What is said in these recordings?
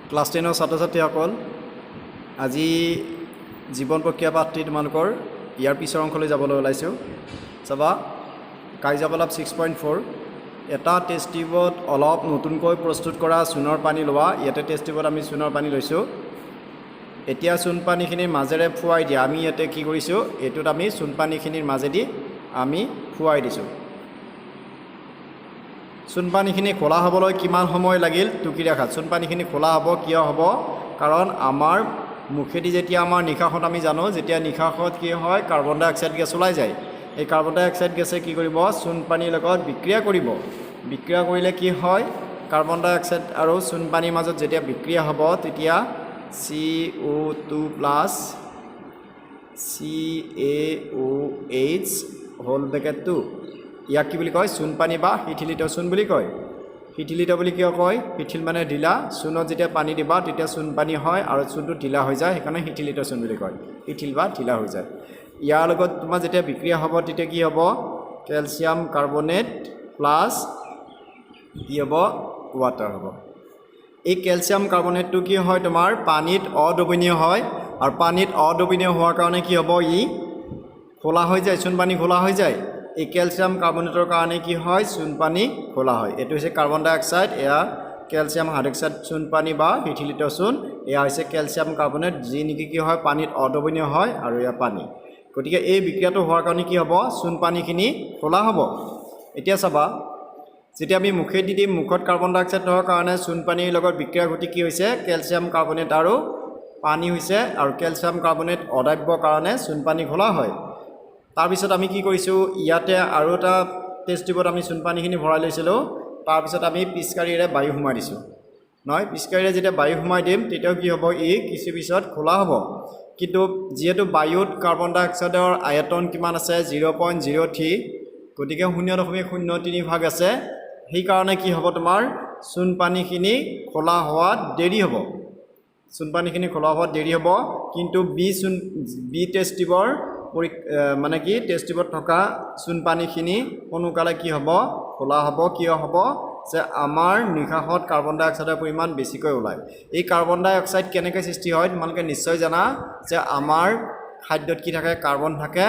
Class 10 ছাত্ৰ ছাত্ৰীসকল আজি জীৱন প্ৰক্ৰিয়া পাঠটি তোমালোকৰ ইয়াৰ পিছৰ অংশলৈ যাবলৈ ওলাইছোঁ চাবা কাৰ্যকলাপ 6.4 এটা টেষ্ট টিউবত অলপ নতুনকৈ প্ৰস্তুত কৰা চূণৰ পানী লোৱা ইয়াতে টেষ্ট টিউবত আমি চূণৰ পানী লৈছোঁ এতিয়া চূণ পানীখিনিৰ মাজেৰে ফুৱাই দিয়া আমি ইয়াতে কি কৰিছোঁ এটোত আমি চূণ পানীখিনিৰ মাজেদি আমি ফুৱাই দিছোঁ চূণ পানীখিনি খোলা হ'বলৈ কিমান সময় লাগিল টুকি ৰাখা চূণ পানীখিনি খোলা হ'ব কিয় হ'ব কাৰণ আমাৰ মুখেদি যেতিয়া আমাৰ নিশাহত আমি জানো যেতিয়া নিশাহত কি হয় কাৰ্বন ডাই অক্সাইড গেছ ওলাই যায় এই কাৰ্বন ডাই অক্সাইড গেছে কি কৰিব চূণ পানীৰ লগত বিক্ৰিয়া কৰিব বিক্ৰিয়া কৰিলে কি হয় কাৰ্বন ডাই অক্সাইড আৰু চূণ পানীৰ মাজত যেতিয়া বিক্ৰিয়া হ'ব তেতিয়া CO2 plus CaOH whole bracket 2 ইয়াক কি বুলি কয় চূণ পানী বা শিথিলিত চূণ বুলি কয় শিথিলিত বুলি কিয় কয় শিথিল মানে ঢিলা চূণত যেতিয়া পানী দিবা তেতিয়া চূণ পানী হয় আৰু চূণটো ঢিলা হৈ যায় সেইকাৰণে শিথিলিত চূণ বুলি কয় শিথিল বা ঢিলা হৈ যায় ইয়াৰ লগত তোমাৰ যেতিয়া বিক্ৰিয়া হ'ব তেতিয়া কি হ'ব কেলছিয়াম কাৰ্বনেট প্লাছ কি হ'ব ৱাটাৰ হ'ব এই কেলছিয়াম কাৰ্বনেটটো কি হয় তোমাৰ পানীত অদ্ৰৱণীয় হয় আৰু পানীত অদ্ৰৱণীয় হোৱাৰ কাৰণে কি হ'ব ই খোলা হৈ যায় চূণ পানী খোলা হৈ যায় এই কেলছিয়াম কাৰ্বনেটৰ কাৰণে কি হয় চূণ পানী খোলা হয় এটো হৈছে কাৰ্বন ডাই অক্সাইড এয়া কেলছিয়াম হাইড্ৰক্সাইড চূণ পানী বা শিথিলিত চূণ এয়া হৈছে কেলছিয়াম কাৰ্বনেট যি নেকি কি হয় পানীত অদ্ৰৱণীয় হয় আৰু এয়া পানী গতিকে এই বিক্ৰিয়াটো হোৱাৰ কাৰণে কি হ'ব চূণ পানীখিনি খোলা হ'ব এতিয়া চাবা যেতিয়া আমি মুখেদি দিম মুখত কাৰ্বন ডাই অক্সাইড থকাৰ কাৰণে চূণ পানীৰ লগত বিক্ৰিয়া ঘটি কি হৈছে কেলছিয়াম কাৰ্বনেট আৰু পানী হৈছে আৰু কেলছিয়াম কাৰ্বনেট অদাব্যৰ কাৰণে চূণ পানী খোলা হয় তাৰপিছত আমি কি কৰিছোঁ ইয়াতে আৰু এটা টেষ্ট টিউবত আমি চূণ পানীখিনি ভৰাই লৈছিলোঁ তাৰপিছত আমি পিচকাৰীৰে বায়ু সোমাই দিছোঁ নহয় পিচকাৰীৰে যেতিয়া বায়ু সোমাই দিম তেতিয়াও কি হ'ব ই কিছু পিছত খোলা হ'ব কিন্তু যিহেতু বায়ুত কাৰ্বন ডাই অক্সাইডৰ আয়তন কিমান আছে 0.03 গতিকে 0.03 ভাগ আছে সেইকাৰণে কি হ'ব তোমাৰ চূণ পানীখিনি খোলা হোৱাত দেৰি হ'ব চূণ পানীখিনি খোলা হোৱাত দেৰি হ'ব কিন্তু বি টেষ্ট টিউবৰ মানে কি টেষ্ট টিউবত থকা চূণ পানীখিনি সোনকালে কি হ'ব খোলা হ'ব কিয় হ'ব যে আমাৰ নিশাহত কাৰ্বন ডাই অক্সাইডৰ পৰিমাণ বেছিকৈ ওলায় এই কাৰ্বন ডাই অক্সাইড কেনেকৈ সৃষ্টি হয় তোমালোকে নিশ্চয় জানা যে আমাৰ খাদ্যত কি থাকে কাৰ্বন থাকে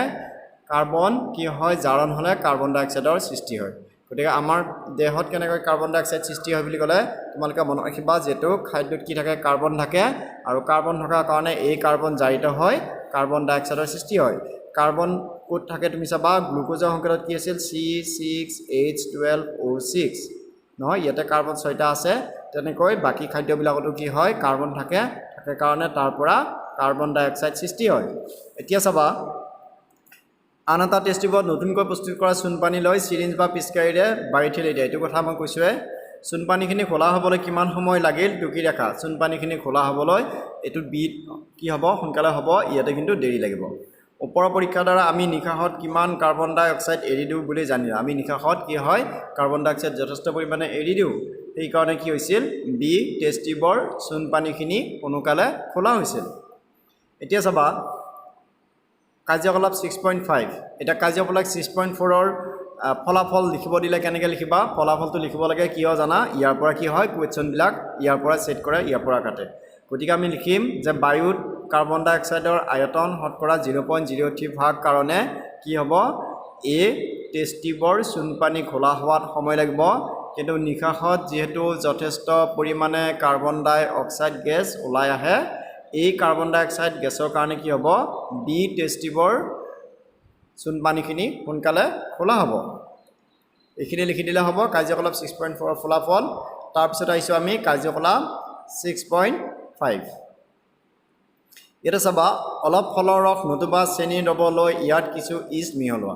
কাৰ্বন কি হয় জাৰণ হ'লে কাৰ্বন ডাই অক্সাইডৰ সৃষ্টি হয় গতিকে আমাৰ দেহত কেনেকৈ কাৰ্বন ডাই অক্সাইড সৃষ্টি হয় বুলি ক'লে তোমালোকে মনত ৰাখিবা যিহেতু খাদ্যত কি থাকে কাৰ্বন থাকে আৰু কাৰ্বন থকাৰ কাৰণে এই কাৰ্বন জাৰিত হয় কাৰ্বন ডাই অক্সাইডৰ সৃষ্টি হয় কাৰ্বন ক'ত থাকে তুমি চাবা গ্লুকোজৰ সংকেতত কি আছিল C6H12O6 নহয় ইয়াতে কাৰ্বন 6টা আছে তেনেকৈ বাকী খাদ্যবিলাকতো কি হয় কাৰ্বন থাকে কাৰণে তাৰ পৰা কাৰ্বন ডাই অক্সাইড সৃষ্টি হয় এতিয়া চাবা আন এটা টেষ্ট টিউবত নতুনকৈ প্ৰস্তুত কৰা চূণ পানী লৈ চিৰিঞ্জ বা পিচকাৰীৰে বায়ু ঠেলি দিয়ে এইটো কথা মই কৈছোঁৱে চূণ পানীখিনি খোলা হ'বলৈ কিমান সময় লাগিল টুকি ৰাখা চূণ পানীখিনি খোলা হ'বলৈ এইটো বিট কি হ'ব সোনকালে হ'ব ইয়াতে কিন্তু দেৰি লাগিব ওপৰৰ পৰীক্ষাৰ দ্বাৰা আমি নিশাহত কিমান কাৰ্বন ডাই অক্সাইড এৰি দিওঁ বুলি জানিলোঁ আমি নিশাহত কি হয় কাৰ্বন ডাই অক্সাইড যথেষ্ট পৰিমাণে এৰি দিওঁ সেইকাৰণে কি হৈছিল বি টেষ্ট টিউবৰ চূণ পানীখিনি সোনকালে খোলা হৈছিল এতিয়া চাবা কাৰ্যকলাপ 6.5 এটা কাৰ্যকলাপ 6.4ৰ ফলাফল লিখিব দিলে কেনেকৈ লিখিবা ফলাফলটো লিখিব লাগে কিয় জানা ইয়াৰ পৰা কি হয় কুৱেশ্যনবিলাক ইয়াৰ পৰা ছেট কৰে ইয়াৰ পৰা কাটে গতিকে আমি লিখিম যে বায়ুত কাৰ্বন ডাই অক্সাইডৰ আয়তন শতকৰা 0.03 ভাগ কাৰণে কি হ'ব এ টেষ্ট টিউবৰ চূণ পানী খোলা হোৱাত সময় লাগিব কিন্তু নিশাহত যিহেতু যথেষ্ট পৰিমাণে কাৰ্বন ডাই অক্সাইড গেছ ওলাই আহে এই কাৰ্বন ডাই অক্সাইড গেছৰ কাৰণে কি হ'ব বি টেষ্ট টিউবৰ চূণ পানীখিনি সোনকালে খোলা হ'ব এইখিনি লিখি দিলে হ'ব কাৰ্যকলাপ 6.4ৰ ফলাফল তাৰপিছত আহিছোঁ আমি কাৰ্যকলাপ 6.5 ইয়াতে চাবা অলপ ফলৰ ৰস নতুবা চেনি দ্ৰৱ লৈ ইয়াত কিছু ইষ্ট মিহলোৱা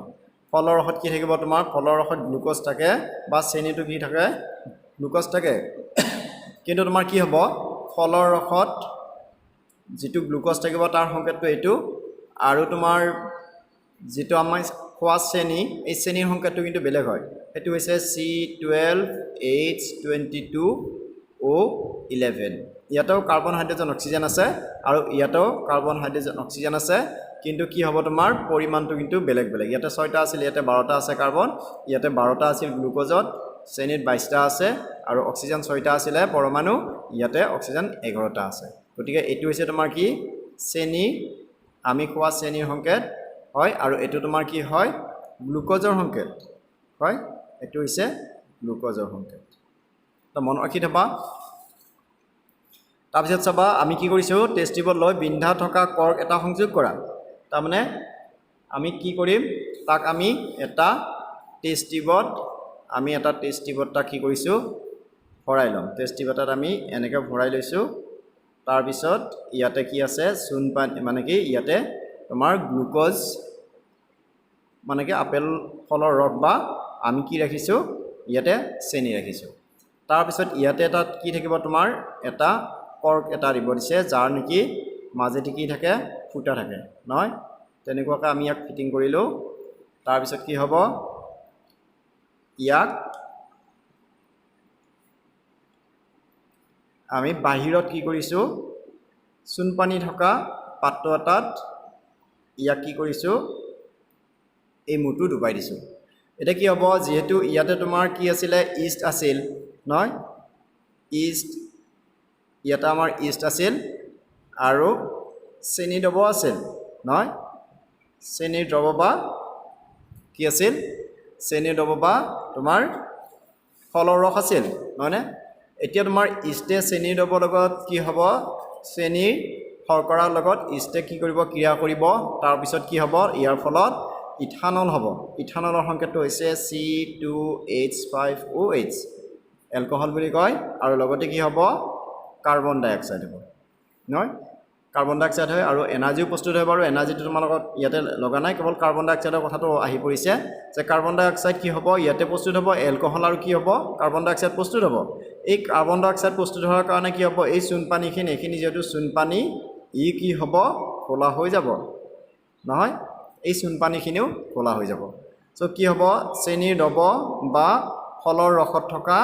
ফলৰ ৰসত কি থাকিব তোমাৰ ফলৰ ৰসত গ্লুক'জ থাকে বা চেনিটো কি থাকে গ্লুক'জ থাকে কিন্তু তোমাৰ কি হ'ব ফলৰ ৰসত যিটো গ্লুক'জ থাকিব তাৰ সংকেতটো এইটো আৰু তোমাৰ যিটো আমাৰ খোৱা চেনি এই চেনিৰ সংকেতটো কিন্তু বেলেগ হয় সেইটো হৈছে C12H22O11 ইয়াতেও কাৰ্বন হাইড্ৰজেন অক্সিজেন আছে আৰু ইয়াতেও কাৰ্বন হাইড্ৰজেন অক্সিজেন আছে কিন্তু কি হ'ব তোমাৰ পৰিমাণটো কিন্তু বেলেগ বেলেগ ইয়াতে 6টা আছিল ইয়াতে 12টা আছে কাৰ্বন ইয়াতে 12টা আছিল গ্লুক'জত চেনিত 22টা আছে আৰু অক্সিজেন 6টা আছিলে পৰমাণু ইয়াতে অক্সিজেন 11টা আছে গতিকে এইটো হৈছে তোমাৰ কি চেনি আমি খোৱা চেনিৰ সংকেত হয় আৰু এইটো তোমাৰ কি হয় গ্লুকোজৰ সংকেত হয় এইটো হৈছে গ্লুকোজৰ সংকেত তো মন ৰাখি থবা তাৰপিছত চাবা আমি কি কৰিছোঁ টেষ্ট টিউবত লৈ বিন্ধা থকা কৰ্ক এটা সংযোগ কৰা তাৰমানে আমি কি কৰিম তাক আমি এটা টেষ্ট টিউবত তাক কি কৰিছোঁ ভৰাই ল'ম টেষ্ট টিউব এটাত আমি এনেকৈ ভৰাই লৈছোঁ তাৰপিছত ইয়াতে কি আছে চূণ পানী মানে কি ইয়াতে তোমাৰ গ্লুকোজ মানে কি আপেল ফলৰ ৰস বা আমি কি ৰাখিছোঁ ইয়াতে চেনি ৰাখিছোঁ তাৰপিছত ইয়াতে তাত কি থাকিব তোমাৰ এটা কৰ্ক এটা দিব দিছে যাৰ নেকি মাজেদি কি থাকে ফুটা থাকে নহয় তেনেকুৱাকৈ আমি ইয়াক ফিটিং কৰিলোঁ তাৰপিছত কি হ'ব ইয়াক আমি বাহিৰত কি কৰিছোঁ চূণ পানী থকা পাত্ৰ এটাত ইয়াক কি কৰিছোঁ এই মূৰটো ডুবাই দিছোঁ এতিয়া কি হ'ব যিহেতু ইয়াতে তোমাৰ কি আছিলে ইষ্ট আছিল নহয় ইষ্ট ইয়াতে আমাৰ ইষ্ট আছিল আৰু চেনি দ্ৰৱ আছিল নহয় চেনিৰ দ্ৰৱ বা কি আছিল চেনিৰ দ্ৰৱ বা তোমাৰ ফলৰ ৰস আছিল নহয়নে এতিয়া তোমাৰ ইষ্টে চেনিৰ দ্ৰৱৰ লগত কি হ'ব চেনিৰ শৰ্কৰাৰ লগত ইষ্টে কি কৰিব ক্ৰিয়া কৰিব তাৰপিছত কি হ'ব ইয়াৰ ফলত ইথানল হ'ব ইথানলৰ সংকেতটো হৈছে C2H5OH এলকহল বুলি কয় আৰু লগতে কি হ'ব কাৰ্বন ডাই অক্সাইড হ'ব নহয় কাৰ্বন ডাই অক্সাইড হয় আৰু এনাৰ্জিও প্ৰস্তুত হয় বাৰু এনাৰ্জিটো তোমাৰ লগত ইয়াতে লগা নাই কেৱল কাৰ্বন ডাই অক্সাইডৰ কথাটো আহি পৰিছে যে কাৰ্বন ডাই অক্সাইড কি হ'ব ইয়াতে প্ৰস্তুত হ'ব এলকহল আৰু কি হ'ব কাৰ্বন ডাই অক্সাইড প্ৰস্তুত হ'ব এই কাৰ্বন ডাই অক্সাইড প্ৰস্তুত হোৱাৰ কাৰণে কি হ'ব এই চূণ পানীখিনি এইখিনি যিহেতু চূণ পানী ই কি হ'ব ক'লা হৈ যাব নহয় এই চূণ পানীখিনিও ক'লা হৈ যাব চ' কি হ'ব চেনিৰ দ্ৰৱ বা ফলৰ ৰসত থকা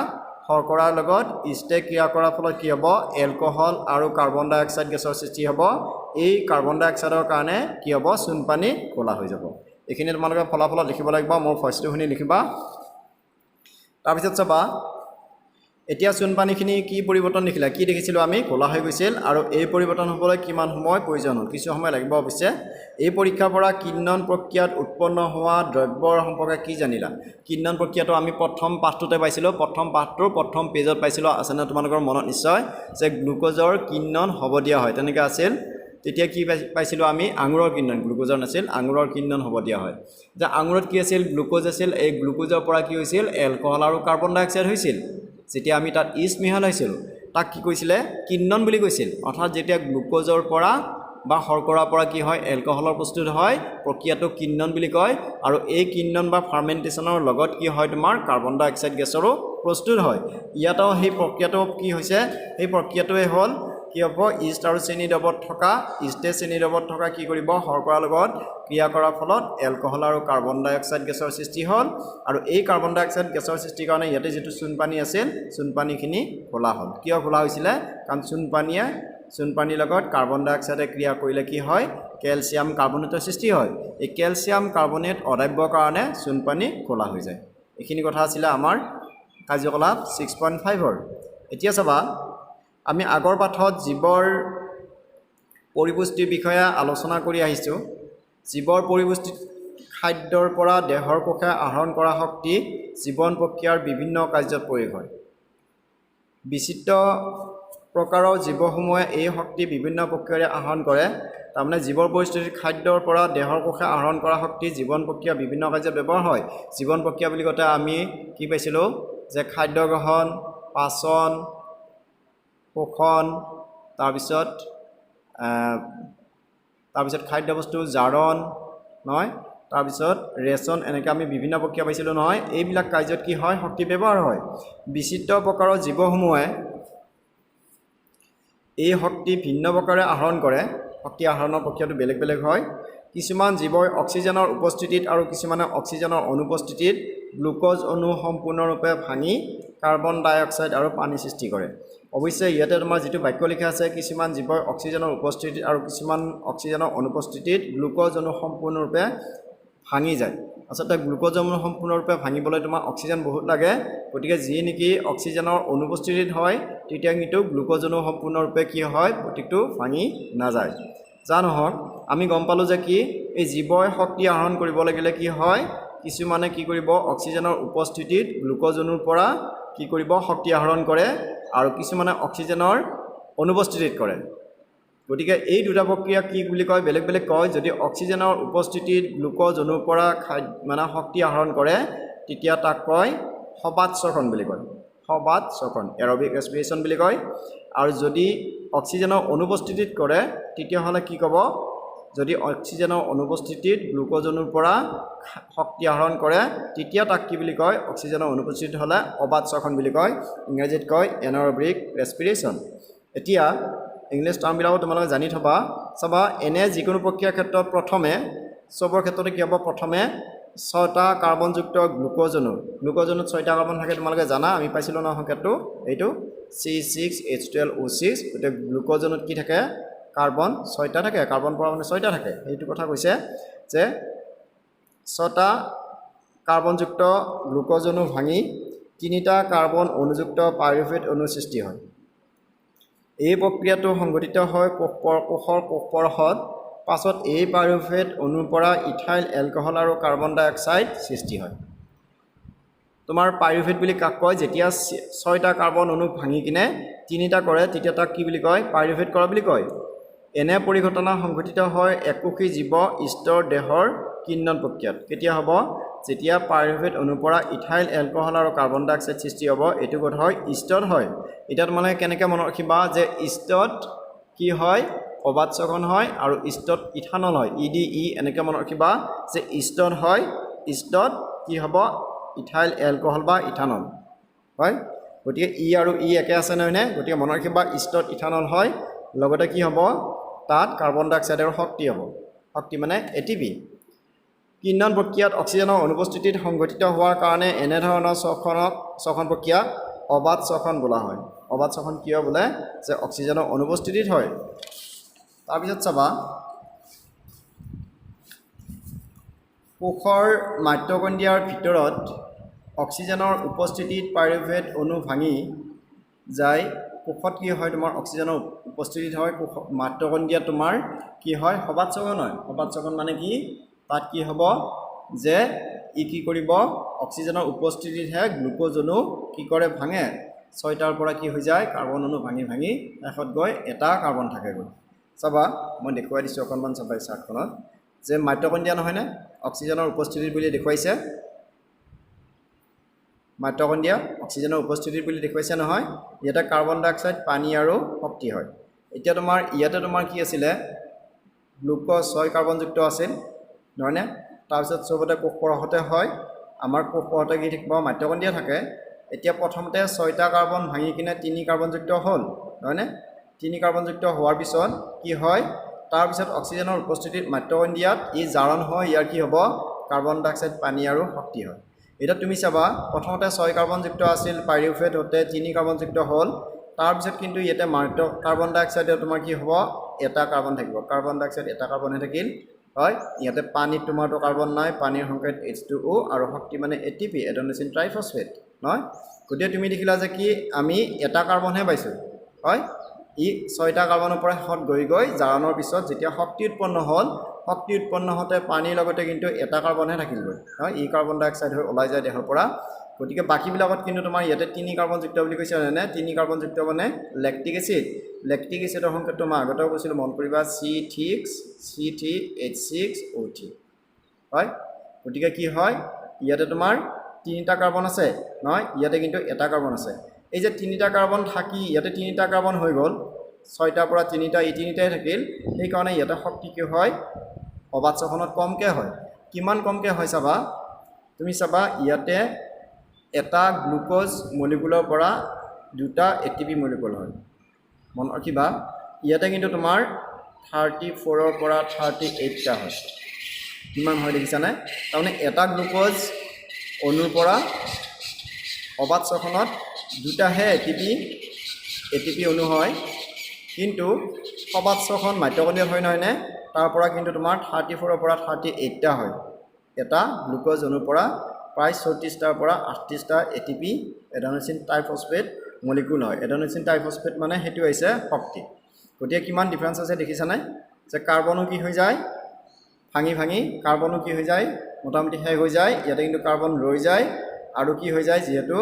শৰ্কৰাৰ লগত ইষ্টে ক্ৰিয়া কৰাৰ ফলত কি হ'ব এলকহল আৰু কাৰ্বন ডাই অক্সাইড গেছৰ সৃষ্টি হ'ব এই কাৰ্বন ডাই অক্সাইডৰ কাৰণে কি হ'ব চূণ পানী ক'লা হৈ যাব এইখিনি তোমালোকে ফলাফলত লিখিব লাগিব মোৰ ভইচটো শুনি লিখিবা তাৰপিছত চাবা এতিয়া চূণ পানীখিনি কি পৰিৱৰ্তন দেখিলা কি দেখিছিলোঁ আমি ক'লা হৈ গৈছিল আৰু এই পৰিৱৰ্তন হ'বলৈ কিমান সময় প্ৰয়োজন হ'ল কিছু সময় লাগিব অৱশ্যে এই পৰীক্ষাৰ পৰা কিন্নন প্ৰক্ৰিয়াত উৎপন্ন হোৱা দ্ৰব্যৰ সম্পৰ্কে কি জানিলা কিন্নন প্ৰক্ৰিয়াটো আমি প্ৰথম পাঠটোতে পাইছিলোঁ প্ৰথম পাঠটোৰ প্ৰথম পেজত পাইছিলোঁ আছেনে তোমালোকৰ মনত নিশ্চয় যে গ্লুকোজৰ কিন্নন হ'ব দিয়া হয় তেনেকৈ আছিল তেতিয়া কি পাইছিলোঁ আমি আঙুৰৰ কিন্নন গ্লুকোজৰ নাছিল আঙুৰৰ কিন্নন হ'ব দিয়া হয় যে আঙুৰত কি আছিল গ্লুকোজ আছিল এই গ্লুকোজৰ পৰা কি হৈছিল এলকহল আৰু কাৰ্বন ডাই অক্সাইড হৈছিল যেতিয়া আমি তাত ইষ্ট মিহলাইছিলোঁ তাক কি কৈছিলে কিন্নন বুলি কৈছিল অৰ্থাৎ যেতিয়া গ্লুকোজৰ পৰা বা শৰ্কৰাৰ পৰা কি হয় এলকহলৰ প্ৰস্তুত হয় প্ৰক্ৰিয়াটো কিন্নন বুলি কয় আৰু এই কিন্নন বা ফাৰ্মেণ্টেশ্যনৰ লগত কি হয় তোমাৰ কাৰ্বন ডাই অক্সাইড গেছৰো প্ৰস্তুত হয় ইয়াতো সেই প্ৰক্ৰিয়াটো কি হৈছে সেই প্ৰক্ৰিয়াটোৱে হ'ল কি হ'ব ইষ্ট আৰু চেনি দ্ৰৱত থকা ইষ্টে চেনি দ্ৰৱত থকা কি কৰিব শৰ্কৰাৰ লগত ক্ৰিয়া কৰাৰ ফলত এলকহল আৰু কাৰ্বন ডাই অক্সাইড গেছৰ সৃষ্টি হ'ল আৰু এই কাৰ্বন ডাই অক্সাইড গেছৰ সৃষ্টিৰ কাৰণে ইয়াতে যিটো চূণ পানী আছিল চূণ পানীখিনি ক'লা হ'ল কিয় ক'লা হৈছিলে কাৰণ চূণ পানীৰ লগত কাৰ্বন ডাই অক্সাইডে ক্ৰিয়া কৰিলে কি হয় কেলছিয়াম কাৰ্বনেটৰ সৃষ্টি হয় এই কেলছিয়াম কাৰ্বনেট অদাব্যৰ কাৰণে চূণ পানী ক'লা হৈ যায় এইখিনি কথা আছিলে আমাৰ কাৰ্যকলাপ 6.5ৰ এতিয়া চাবা আমি আগৰ পাঠত জীৱৰ পৰিপুষ্টিৰ বিষয়ে আলোচনা কৰি আহিছোঁ জীৱৰ পৰিপুষ্টি খাদ্যৰ পৰা দেহৰ কোষে আহৰণ কৰা শক্তি জীৱন প্ৰক্ৰিয়াৰ বিভিন্ন কাৰ্যত প্ৰয়োগ হয় বিচিত্ৰ প্ৰকাৰৰ জীৱসমূহে এই শক্তি বিভিন্ন প্ৰক্ৰিয়াৰে আহৰণ কৰে তাৰমানে জীৱৰ পৰিস্থিতিৰ খাদ্যৰ পৰা দেহৰ কোষে আহৰণ কৰা শক্তি জীৱন প্ৰক্ৰিয়া বিভিন্ন কাৰ্যত ব্যৱহাৰ হয় জীৱন প্ৰক্ৰিয়া বুলি কওঁতে আমি কি পাইছিলোঁ যে খাদ্য গ্ৰহণ পাচন শোষণ তাৰপিছত খাদ্যবস্তু জাৰণ নহয় তাৰপিছত ৰেচন এনেকৈ আমি বিভিন্ন প্ৰক্ৰিয়া পাইছিলোঁ নহয় এইবিলাক কাৰ্যত কি হয় শক্তি ব্যৱহাৰ হয় বিচিত্ৰ প্ৰকাৰৰ জীৱসমূহে এই শক্তি ভিন্ন প্ৰকাৰে আহৰণ কৰে শক্তি আহৰণৰ প্ৰক্ৰিয়াটো বেলেগ বেলেগ হয় কিছুমান জীৱই অক্সিজেনৰ উপস্থিতিত আৰু কিছুমানে অক্সিজেনৰ অনুপস্থিতিত গ্লুকোজ অণু সম্পূৰ্ণৰূপে ভাঙি কাৰ্বন ডাই অক্সাইড আৰু পানী সৃষ্টি কৰে অৱশ্যে ইয়াতে তোমাৰ যিটো বাক্য লিখা আছে কিছুমান জীৱই অক্সিজেনৰ উপস্থিতিত আৰু কিছুমান অক্সিজেনৰ অনুপস্থিতিত গ্লুকোজ অণু সম্পূৰ্ণৰূপে ভাঙি যায় আচলতে গ্লুক'জ অণু সম্পূৰ্ণৰূপে ভাঙিবলৈ তোমাৰ অক্সিজেন বহুত লাগে গতিকে যি নেকি অক্সিজেনৰ অনুপস্থিতিত হয় তেতিয়া কিন্তু গ্লুক'জ অণু সম্পূৰ্ণৰূপে কি হয় প্ৰত্যেকটো ভাঙি নাযায় যা নহওক আমি গম পালোঁ যে কি এই জীৱই শক্তি আহৰণ কৰিব লাগিলে কি হয় কিছুমানে কি কৰিব অক্সিজেনৰ উপস্থিতিত গ্লুক'জ অণুৰ পৰা কি কৰিব শক্তি আহৰণ কৰে আৰু কিছুমানে অক্সিজেনৰ অনুপস্থিতিত কৰে গতিকে এই দুটা প্ৰক্ৰিয়া কি বুলি কয় বেলেগ বেলেগ কয় যদি অক্সিজেনৰ উপস্থিতিত গ্লুক'জ অণুৰ পৰা মানে শক্তি আহৰণ কৰে তেতিয়া তাক কয় সবাত শ্বসন বুলি কয় সবাত শ্বসন এৰবিক ৰেস্পিৰেশ্যন বুলি কয় আৰু যদি অক্সিজেনৰ অনুপস্থিতিত কৰে তেতিয়াহ'লে কি ক'ব যদি অক্সিজেনৰ অনুপস্থিতিত গ্লুক'জ অণুৰ পৰা শক্তি আহৰণ কৰে তেতিয়া তাক কি বুলি কয় অক্সিজেনৰ অনুপস্থিতিত হ'লে অবাত শ্বসন বুলি কয় ইংৰাজীত কয় এনাৰবিক ৰেস্পিৰেশ্যন এতিয়া ইংলিছ টাৰ্মবিলাকো তোমালোকে জানি থবা চাবা এনে যিকোনো প্ৰক্ৰিয়াৰ ক্ষেত্ৰত প্ৰথমে চবৰ ক্ষেত্ৰতে কি হ'ব প্ৰথমে 6টা কাৰ্বনযুক্ত গ্লুক'জ অণুত 6টা কাৰ্বন থাকে তোমালোকে জানা আমি পাইছিলোঁ ন সংকেতটো এইটো C6H12O6 গতিকে গ্লুক'জ অণুত কি থাকে কাৰ্বন 6টা থাকে কাৰ্বন পৰমাণু 6টা থাকে এইটো কথা কৈছে যে 6টা কাৰ্বনযুক্ত গ্লুক'জ অণু ভাঙি 3টা কাৰ্বন অনুযুক্ত পাইৰুভেট অণু সৃষ্টি হয় এই প্ৰক্ৰিয়াটো সংঘটিত হয় কোষৰ কোষপৰশত পাছত এই পাইৰুভেট অণুৰ পৰা ইথাইল এলকহল আৰু কাৰ্বন ডাই অক্সাইড সৃষ্টি হয় তোমাৰ পাইৰুভেট বুলি কাক কয় যেতিয়া 6টা কাৰ্বন অণু ভাঙি কিনে 3টা কৰে তেতিয়া তাক কি বুলি কয় পাইৰুভেট কৰা বুলি কয় এনে পৰিঘটনা সংঘটিত হয় একোষী জীৱ স্তৰ দেহৰ কিণ্বন প্ৰক্ৰিয়াত কেতিয়া হ'ব যেতিয়া পাইৰুভেট অণুৰ পৰা ইথাইল এলকহল আৰু কাৰ্বন ডাই অক্সাইড সৃষ্টি হ'ব এইটো কথা হয় ষ্টত হয় এতিয়া তোমালোকে কেনেকৈ মনত ৰাখিবা যে ষ্টত কি হয় অবাত শ্বসন হয় আৰু ষ্টত ইথানল হয় EDE এনেকৈ মনত ৰাখিবা যে ষ্টত হয় ষ্টত কি হ'ব ইথাইল এলকহল বা ইথানল হয় গতিকে ই আৰু ই একে আছে নহয়নে গতিকে মনত ৰাখিবা ষ্টত ইথানল হয় লগতে কি হ'ব তাত কাৰ্বন ডাই অক্সাইডৰ শক্তি হ'ব শক্তি মানে ATP কিণ্বন প্ৰক্ৰিয়াত অক্সিজেনৰ অনুপস্থিতিত সংঘটিত হোৱাৰ কাৰণে এনেধৰণৰ শ্বসন প্ৰক্ৰিয়া অবাত শ্বসন বোলা হয় অবাত শ্বসন কিয় বোলে যে অক্সিজেনৰ অনুপস্থিতিত হয় তাৰপিছত চাবা কোষৰ মাইটকণ্ড্ৰিয়াৰ ভিতৰত অক্সিজেনৰ উপস্থিতিত পাইৰুভেট অণু ভাঙি যায় কোষত কি হয় তোমাৰ অক্সিজেনৰ উপস্থিতিত হয় কোষ মাইটকণ্ড্ৰিয়াত তোমাৰ কি হয় সবাত শ্বসন হয় সবাত শ্বসন মানে কি তাত কি হ'ব যে ই কি কৰিব অক্সিজেনৰ উপস্থিতিতহে গ্লুক'জ অণু কি কৰে ভাঙে 6টাৰ পৰা কি হৈ যায় কাৰ্বন অণু ভাঙি ভাঙি শেষত গৈ এটা কাৰ্বন থাকেগৈ চাবা মই দেখুৱাই দিছোঁ অকণমান চাবা এই চাৰ্টখনত যে মাইটকণ্ড্ৰিয়া নহয়নে অক্সিজেনৰ উপস্থিতি বুলি দেখুৱাইছে মাইটকণ্ড্ৰিয়া অক্সিজেনৰ উপস্থিতি বুলি দেখুৱাইছে নহয় ইয়াতে কাৰ্বন ডাই অক্সাইড পানী আৰু শক্তি হয় এতিয়া তোমাৰ ইয়াতে তোমাৰ কি আছিলে গ্লুক'জ 6 কাৰ্বনযুক্ত আছিল নহয়নে তাৰপিছত চবতে কোষপৰশতে হয় আমাৰ কোষপৰশতে কি থাকিব মাইটকণ্ড্ৰিয়া থাকে এতিয়া প্ৰথমতে 6টা কাৰ্বন ভাঙি কিনে 3 কাৰ্বনযুক্ত হ'ল নহয়নে 3 কাৰ্বনযুক্ত হোৱাৰ পিছত কি হয় তাৰপিছত অক্সিজেনৰ উপস্থিতিত মাইটকণ্ড্ৰিয়াত ই জাৰণ হয় ইয়াৰ কি হ'ব কাৰ্বন ডাই অক্সাইড পানী আৰু শক্তি হয় এতিয়া তুমি চাবা প্ৰথমতে 6 কাৰ্বনযুক্ত আছিল পাইৰুভেট হতে 3 কাৰ্বনযুক্ত হ'ল তাৰপিছত কিন্তু ইয়াতে কাৰ্বন ডাই অক্সাইডৰ তোমাৰ কি হ'ব এটা কাৰ্বন থাকিব কাৰ্বন ডাই অক্সাইড এটা কাৰ্বনহে থাকিল হয় ইয়াতে পানীত তোমাৰটো কাৰ্বন নাই পানীৰ সংকেত H2O আৰু শক্তি মানে ATP এডেনোচিন ট্ৰাইফসফেট নহয় গতিকে তুমি দেখিলা যে কি আমি এটা কাৰ্বনহে পাইছোঁ হয় ই 6টা কাৰ্বনৰ পৰা শেষত গৈ গৈ জাৰণৰ পিছত যেতিয়া শক্তি উৎপন্ন হ'ল শক্তি উৎপন্ন হতে পানীৰ লগতে কিন্তু এটা কাৰ্বনহে থাকিলগৈ হয় ই কাৰ্বন ডাই অক্সাইড হৈ ওলাই যায় দেহৰ পৰা গতিকে বাকীবিলাকত কিন্তু তোমাৰ ইয়াতে 3 কাৰ্বনযুক্ত বুলি কৈছে হয়নে 3 কাৰ্বনযুক্ত মানে লেক্টিক এচিডৰ সংকেতটো মই আগতেও কৈছিলোঁ মন কৰিবা C3H6O3 হয় গতিকে কি হয় ইয়াতে তোমাৰ 3টা কাৰ্বন আছে নহয় ইয়াতে কিন্তু এটা কাৰ্বন আছে এই যে 3টা কাৰ্বন থাকি ইয়াতে 3টা কাৰ্বন হৈ গ'ল 6টাৰ পৰা 3টা এই 3টাই থাকিল সেইকাৰণে ইয়াতে শক্তি কি হয় অবাত শ্বসনত কমকৈ হয় কিমান কমকৈ হয় চাবা তুমি চাবা ইয়াতে এটা গ্লুক'জ মলিকুলৰ পৰা 2টা ATP মলিকুল হয় মন ৰাখিবা ইয়াতে কিন্তু তোমাৰ 34ৰ পৰা 38টা হয় কিমান হয় দেখিছানে তাৰমানে এটা গ্লুক'জ অণুৰ পৰা অবাত শ্বসনত 2টাহে ATP অণু হয় কিন্তু সবাত শ্বসন মাইটকণ্ড্ৰিয়াত হয় নহয়নে তাৰ পৰা কিন্তু তোমাৰ 34ৰ পৰা 38টা হয় এটা গ্লুক'জ অণুৰ পৰা প্ৰায় 34টাৰ পৰা 38টা ATP এডেনোচিন ট্ৰাইফচফেট মলিকিউল হয়। এডেনোচিন ট্ৰাইফচফেট মানে সেইটো হৈছে শক্তি। গতিকে কিমান ডিফাৰেঞ্চ আছে দেখিছানে? যে কাৰ্বনো কি হৈ যায়, ভাঙি ভাঙি কাৰ্বনো কি হৈ যায়, মোটামুটি শেষ হৈ যায়। ইয়াতে কিন্তু কাৰ্বন ৰৈ যায় আৰু কি হৈ যায়, যিহেতু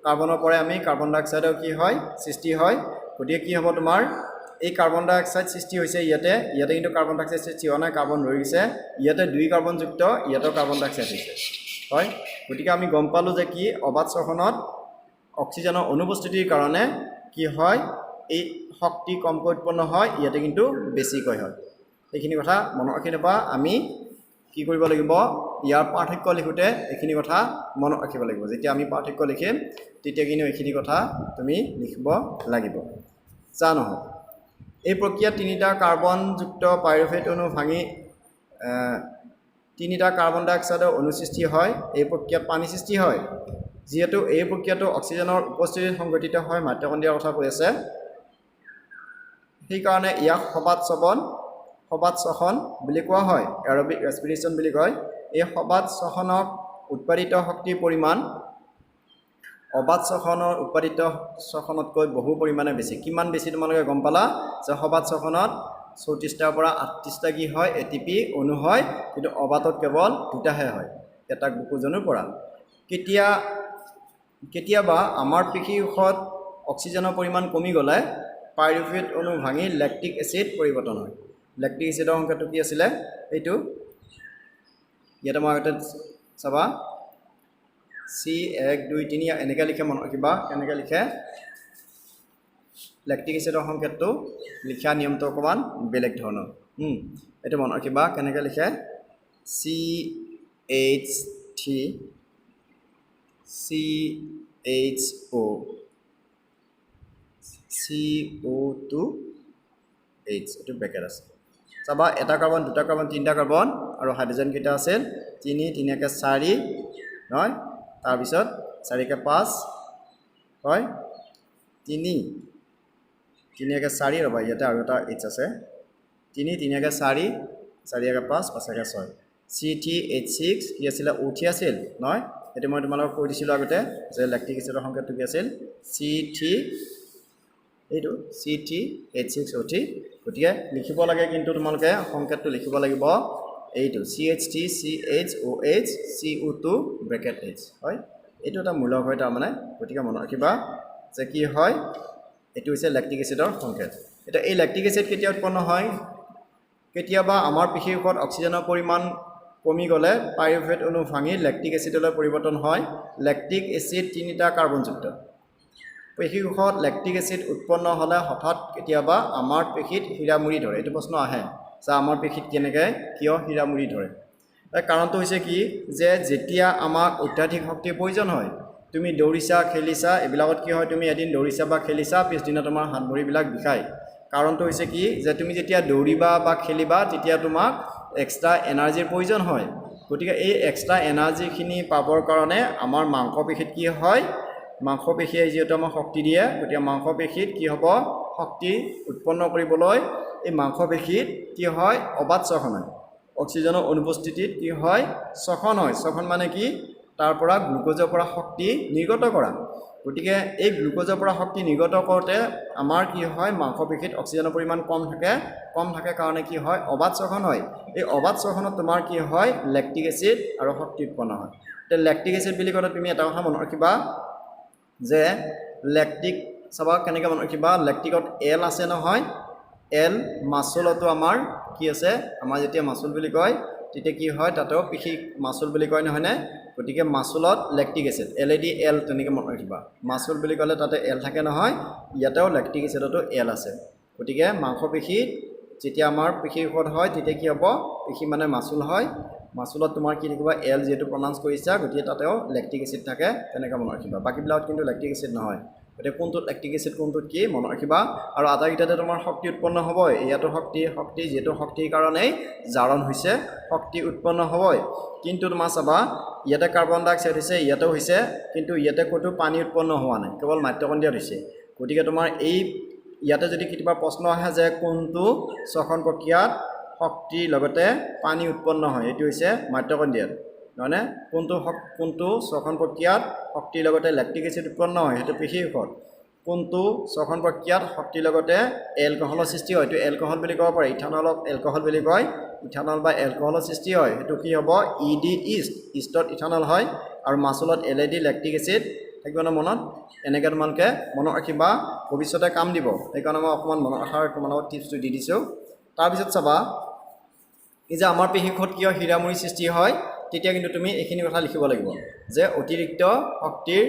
কাৰ্বনৰ পৰাই আমি কাৰ্বন ডাই অক্সাইডৰ কি হয় সৃষ্টি হয়। গতিকে কি হ'ব তোমাৰ এই কাৰ্বন ডাই অক্সাইড সৃষ্টি হৈছে ইয়াতে কিন্তু কাৰ্বন ডাই অক্সাইড সৃষ্টি হোৱা নাই, কাৰ্বন ৰৈ গৈছে। ইয়াতে 2 কাৰ্বনযুক্ত, ইয়াতেও কাৰ্বন ডাই অক্সাইড হৈছে, হয়। গতিকে আমি গম পালোঁ যে কি অবাধ শ্বসনত অক্সিজেনৰ অনুপস্থিতিৰ কাৰণে কি হয়, এই শক্তি কমকৈ উৎপন্ন হয়, ইয়াতে কিন্তু বেছিকৈ হয়। এইখিনি কথা মনত ৰাখি ল'বা। আমি কি কৰিব লাগিব, ইয়াৰ পাৰ্থক্য লিখোঁতে এইখিনি কথা মনত ৰাখিব লাগিব। যেতিয়া আমি পাৰ্থক্য লিখিম তেতিয়া কিন্তু এইখিনি কথা তুমি লিখিব লাগিব। যা নহওক এই প্ৰক্ৰিয়াত 3টা কাৰ্বনযুক্ত পাইৰুভেট অণু ভাঙি 3টা কাৰ্বন ডাই অক্সাইডৰ অণু সৃষ্টি হয়। এই প্ৰক্ৰিয়াত পানী সৃষ্টি হয়। যিহেতু এই প্ৰক্ৰিয়াটো অক্সিজেনৰ উপস্থিতিত সংঘটিত হয়, মাইটকণ্ড্ৰিয়াৰ কথা কৈ আছে, সেইকাৰণে ইয়াক সবাত শ্বসন বুলি কোৱা হয়, এৰবিক ৰেছপিৰেশ্যন বুলি কয়। এই সবাত শ্বসনক উৎপাদিত শক্তিৰ পৰিমাণ অবাধ শ্বসনৰ উৎপাদিত শ্বসনতকৈ বহু পৰিমাণে বেছি। কিমান বেছি তোমালোকে গম পালা যে সবাত শ্বসনত 34টাৰ পৰা 38টা কি হয় ATP অণু হয়, কিন্তু অবাধত কেৱল 2টাহে হয়, এটা গ্লুক'জ অণুৰ পৰা। কেতিয়াবা আমাৰ পেশীকোষত অক্সিজেনৰ পৰিমাণ কমি গ'লে পাইৰুভেট অণু ভাঙি লেক্টিক এচিড পৰিৱৰ্তন হয়। লেক্টিক এচিডৰ সংখ্যাটো কি আছিলে, এইটো ইয়াতে মই আগতে চাবা C1 2 3 এনেকৈ লিখে, মনত ৰাখিবা কেনেকৈ লিখে। লেক্টিক এচিডৰ সংকেতটো লিখা নিয়মটো অকণমান বেলেগ ধৰণৰ। এইটো মনত ৰাখিবা কেনেকৈ লিখে, CH3 CHO CO2H, এইটো ব্ৰেকেট আছে। চাবা এটা কাৰ্বন, 2টা কাৰ্বন, 3টা কাৰ্বন আৰু হাইড্ৰজেন কেইটা আছিল 3 3 × 4 নহয়, তাৰপিছত 4 × 5 হয়, 3 3 × 4 ৰ'বা ইয়াতে আৰু এটা H আছে, 3 3 × 4 4 × 5 5 × 6 C3H6 কি আছিলে, O3 আছিল নহয়। এইটো মই তোমালোকক কৈ দিছিলোঁ আগতে যে লেক্টিক এচিডৰ সংকেতটো কি আছিল, এইটো C3H6O3। গতিকে লিখিব লাগে কিন্তু তোমালোকে সংকেতটো লিখিব লাগিব এইটো CH3 CHOH CO2 bracket H হয়। এইটো এটা মূলক হয় তাৰমানে। গতিকে মনত ৰাখিবা যে কি হয়, এইটো হৈছে লেক্টিক এচিডৰ সংকেত। এতিয়া এই লেক্টিক এচিড কেতিয়া উৎপন্ন হয়, কেতিয়াবা আমাৰ পেশীকোষত অক্সিজেনৰ পৰিমাণ কমি গ'লে পাইৰুভেট অণু ভাঙি লেক্টিক এচিডলৈ পৰিৱৰ্তন হয়। লেক্টিক এচিড 3টা কাৰ্বনযুক্ত। পেশীকোষত লেক্টিক এচিড উৎপন্ন হ'লে হঠাৎ কেতিয়াবা আমাৰ পেশীত হীৰামুৰি ধৰে। এইটো প্ৰশ্ন আহে যে আমাৰ পেশীত কেনেকৈ কিয় হীৰামুৰি ধৰে। তাৰ কাৰণটো হৈছে কি, যে যেতিয়া আমাক অত্যাধিক শক্তিৰ প্ৰয়োজন হয়, তুমি দৌৰিছা খেলিছা, এইবিলাকত কি হয়, তুমি এদিন দৌৰিছা বা খেলিছা, পিছদিনা তোমাৰ হাত ভৰিবিলাক বিষায়। কাৰণটো হৈছে কি, যে তুমি যেতিয়া দৌৰিবা বা খেলিবা তেতিয়া তোমাক এক্সট্ৰা এনাৰ্জিৰ প্ৰয়োজন হয়। গতিকে এই এক্সট্ৰা এনাৰ্জিখিনি পাবৰ কাৰণে আমাৰ মাংসপেশীত কি হয়, মাংসপেশীয়ে যিহেতু আমাক শক্তি দিয়ে, গতিকে মাংসপেশীত কি হ'ব, শক্তি উৎপন্ন কৰিবলৈ এই মাংসপেশীত কি হয়, অবাধ শ্বসন হয়। অক্সিজেনৰ অনুপস্থিতিত কি হয়, শ্বসন হয়। শ্বসন মানে কি, তাৰ পৰা গ্লুক'জৰ পৰা শক্তি নিৰ্গত কৰা। গতিকে এই গ্লুক'জৰ পৰা শক্তি নিৰ্গত কৰোঁতে আমাৰ কি হয়, মাংসপেশীত অক্সিজেনৰ পৰিমাণ কম থাকে কাৰণে কি হয়, অবাধ শ্বসন হয়। এই অবাধ শ্বসনত তোমাৰ কি হয়, লেক্টিক এচিড আৰু শক্তি উৎপন্ন হয়। এতিয়া লেক্টিক এচিড বুলি ক'লে তুমি এটা কথা মনত ৰাখিবা যে লেক্টিক, চাবা কেনেকৈ মনত ৰাখিবা, লেক্টিকত L আছে নহয়, L মাচুলতো আমাৰ কি আছে, আমাৰ যেতিয়া মাচুল বুলি কয় তেতিয়া কি হয়, তাতেও পেশী মাচুল বুলি কয় নহয়নে। গতিকে মাচুলত লেক্টিক এচিড L তেনেকৈ মনত ৰাখিবা। মাচুল বুলি ক'লে তাতে L থাকে নহয়, ইয়াতেও লেক্টিক এচিডতো L আছে। গতিকে মাংসপেশীত যেতিয়া আমাৰ পেশীকোষত হয় তেতিয়া কি হ'ব, পেশী মানে মাচুল হয়, মাচুলত তোমাৰ কি থাকিব, L যিহেতু প্ৰনাউন্স কৰিছা, গতিকে তাতেও লেক্টিক এচিড থাকে, তেনেকৈ মনত ৰাখিবা। বাকীবিলাকত কিন্তু লেক্টিক এচিড নহয়। গতিকে কোনটোত লেক্টিক এচিড কোনটোত কি মনত ৰাখিবা। আৰু আটাইকেইটাতে তোমাৰ শক্তি উৎপন্ন হ'বই। ইয়াতো শক্তি যিহেতু শক্তিৰ কাৰণেই জাৰণ হৈছে, শক্তি উৎপন্ন হ'বই। কিন্তু তোমাৰ চাবা ইয়াতে কাৰ্বন ডাই অক্সাইড হৈছে, ইয়াতেও হৈছে, কিন্তু ইয়াতে ক'তো পানী উৎপন্ন হোৱা নাই, কেৱল মাইটকণ্ড্ৰিয়াত হৈছে। গতিকে তোমাৰ এই ইয়াতে যদি কেতিয়াবা প্ৰশ্ন আহে যে কোনটো শ্বসন প্ৰক্ৰিয়াত শক্তিৰ লগতে পানী উৎপন্ন হয়, এইটো হৈছে মাইটকণ্ড্ৰিয়াত। মানে কোনটো শ্বসন প্ৰক্ৰিয়াত শক্তিৰ লগতে লেক্টিক এচিড উৎপন্ন হয় সেইটো পেশী কোষত কোনটো শ্বসন প্ৰক্ৰিয়াত শক্তিৰ লগতে এলকহলৰ সৃষ্টি হয় এইটো এলকহল বুলি ক'ব পাৰি ইথানলক এলকহল বুলি কয় ইথানল বা এলকহলৰ সৃষ্টি হয় সেইটো কি হ'ব ইডি ইষ্টত ইথানল হয় আৰু মাছলত এলএডি লেক্টিক এচিড থাকিব ন মনত এনেকৈ তোমালোকে মনত ৰাখিবা ভৱিষ্যতে কাম দিব সেইকাৰণে মই অকণমান মনত ৰখাৰ তোমালোকক টিপছটো দি দিছোঁ তাৰপিছত চাবা এই যে আমাৰ পেশী কোষত কিয় হীৰামুৰি সৃষ্টি হয় তেতিয়া কিন্তু তুমি এইখিনি কথা লিখিব লাগিব যে অতিৰিক্ত শক্তিৰ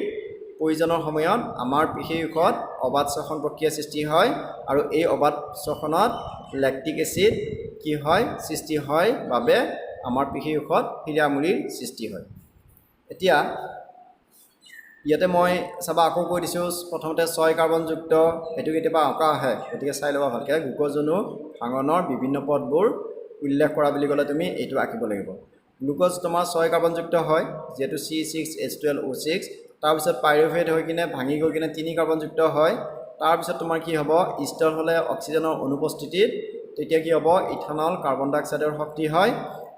প্ৰয়োজনৰ সময়ত আমাৰ পেশী কোষত অবাধ শ্বসন প্ৰক্ৰিয়া সৃষ্টি হয় আৰু এই অবাধ শ্বসনত লেক্টিক এচিড কি হয় সৃষ্টি হয় বাবে আমাৰ পেশী কোষত হীৰামুৰিৰ সৃষ্টি হয় এতিয়া ইয়াতে মই চাবা আকৌ কৈ দিছোঁ প্ৰথমতে 6 কাৰ্বনযুক্ত এইটো কেতিয়াবা অঁকা আহে গতিকে চাই ল'বা ভালকৈ গ্লুক'জনো ভাঙনৰ বিভিন্ন পদবোৰ উল্লেখ কৰা বুলি ক'লে তুমি এইটো আঁকিব লাগিব গ্লুক'জ তোমাৰ 6 কাৰ্বনযুক্ত হয় যেহেতু C6H12O6 তাৰপিছত পাইৰুভেট হৈ কিনে ভাঙি গৈ কিনে 3 কাৰ্বনযুক্ত হয় তাৰপিছত তোমাৰ কি হ'ব ইষ্টৰ হ'লে অক্সিজেনৰ অনুপস্থিতিত তেতিয়া কি হ'ব ইথানল কাৰ্বন ডাই অক্সাইডৰ শক্তি হয়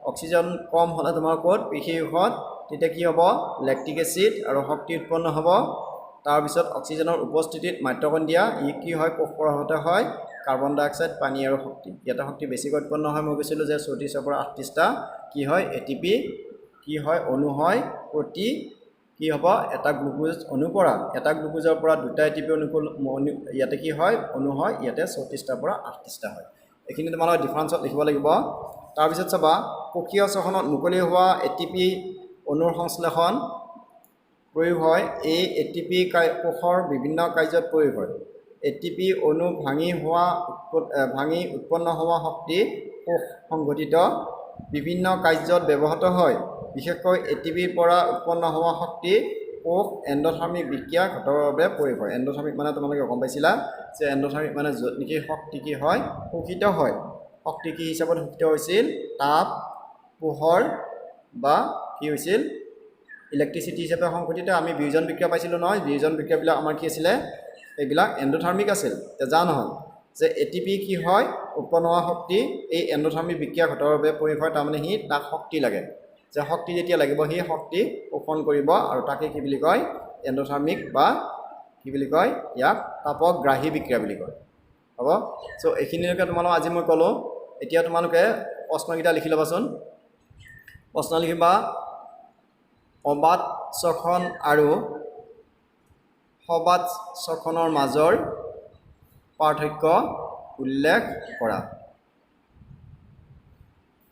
অক্সিজেন কম হ'লে তোমাৰ ক'ত পেশী কোষত তেতিয়া কি হ'ব লেক্টিক এচিড আৰু শক্তি উৎপন্ন হ'ব তাৰপিছত অক্সিজেনৰ উপস্থিতিত মাইটকণ্ড্ৰিয়া ই কি হয় কোষ পৰাহতে হয় কাৰ্বন ডাই অক্সাইড পানী আৰু শক্তি ইয়াতে শক্তি বেছিকৈ উৎপন্ন হয় মই কৈছিলোঁ যে 34ৰ পৰা 38টা কি হয় এটিপি কি হয় অণু হয় প্ৰতি কি হ'ব এটা গ্লুকোজ অণু পৰা এটা গ্লুকোজৰ পৰা দুটা এটিপি অণু ইয়াতে কি হয় অণু হয় ইয়াতে 34টাৰ পৰা 38টা হয় এইখিনি তোমালোকে ডিফাৰেঞ্চত লিখিব লাগিব তাৰপিছত চাবা কোষীয় শ্বসনত মুকলি হোৱা এটিপি অণুৰ সংশ্লেষণ প্ৰয়োগ হয় এই এটিপি কোষৰ বিভিন্ন কাৰ্যত প্ৰয়োগ হয় এটিপি অণু ভাঙি উৎপন্ন হোৱা শক্তি কোষ সংঘটিত বিভিন্ন কাৰ্যত ব্যৱহৃত হয় বিশেষকৈ এটিপিৰ পৰা উৎপন্ন হোৱা শক্তি কোষ এণ্ডোথাৰ্মিক বিক্ৰিয়া ঘটাৰ বাবে প্ৰয়োগ হয় এণ্ডোথাৰ্মিক মানে তোমালোকে গম পাইছিলা যে এণ্ডোথাৰ্মিক মানে য'ত নেকি শক্তি কি হয় শোষিত হয় শক্তি কি হিচাপত শোষিত হৈছিল তাপ পোহৰ বা কি হৈছিল ইলেক্ট্ৰিচিটি হিচাপে সংঘটিত আমি বিয়োজন বিক্ৰিয়া পাইছিলোঁ নহয় বিয়োজন বিক্ৰিয়াবিলাক আমাৰ কি আছিলে এইবিলাক এণ্ডোথাৰ্মিক আছিল যা নহয় যে এটিপি কি হয় উৎপন্ন হোৱা শক্তি এই এণ্ডোথাৰ্মিক বিক্ৰিয়া ঘটাৰ বাবে প্ৰয়োগ হয় তাৰমানে সি তাক শক্তি লাগে যে শক্তি যেতিয়া লাগিব সেই শক্তি শোষণ কৰিব আৰু তাকে কি বুলি কয় এণ্ডোথাৰ্মিক বা কি বুলি কয় ইয়াক তাপগ্ৰাহী বিক্ৰিয়া বুলি কয় হ'ব চ' এইখিনিলৈকে তোমালোকক আজি মই ক'লোঁ এতিয়া তোমালোকে প্ৰশ্নকেইটা লিখি ল'বাচোন প্ৰশ্ন লিখিবা অবাধ শ্বসন আৰু সবাধ শ্বসনৰ মাজৰ পাৰ্থক্য উল্লেখ কৰা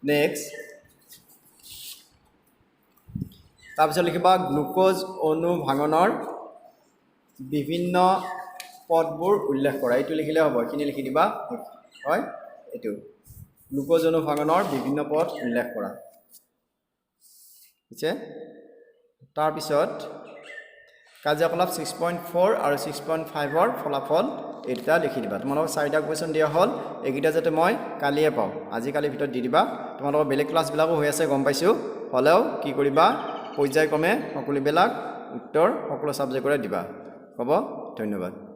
নেক্সট তাৰপিছত লিখিবা গ্লুক'জ অণু ভাঙনৰ বিভিন্ন পদবোৰ উল্লেখ কৰা এইটো লিখিলে হ'ব এইখিনি লিখি দিবা হয় এইটো গ্লুক'জ অণু ভাঙনৰ বিভিন্ন পদ উল্লেখ কৰা ঠিক আছে তাৰপিছত কাৰ্যকলাপ 6.4 আৰু 6.5ৰ ফলাফল এই দুটা লিখি দিবা তোমালোকক 4টা কুৱেশ্যন দিয়া হ'ল এইকেইটা যাতে মই কালিয়ে পাওঁ আজিকালিৰ ভিতৰত দি দিবা তোমালোকৰ বেলেগ ক্লাছবিলাকো হৈ আছে গম পাইছোঁ হ'লেও কি কৰিবা পৰ্যায়ক্ৰমে সকলোবিলাক উত্তৰ সকলো ছাবজেক্টৰে দিবা হ'ব ধন্যবাদ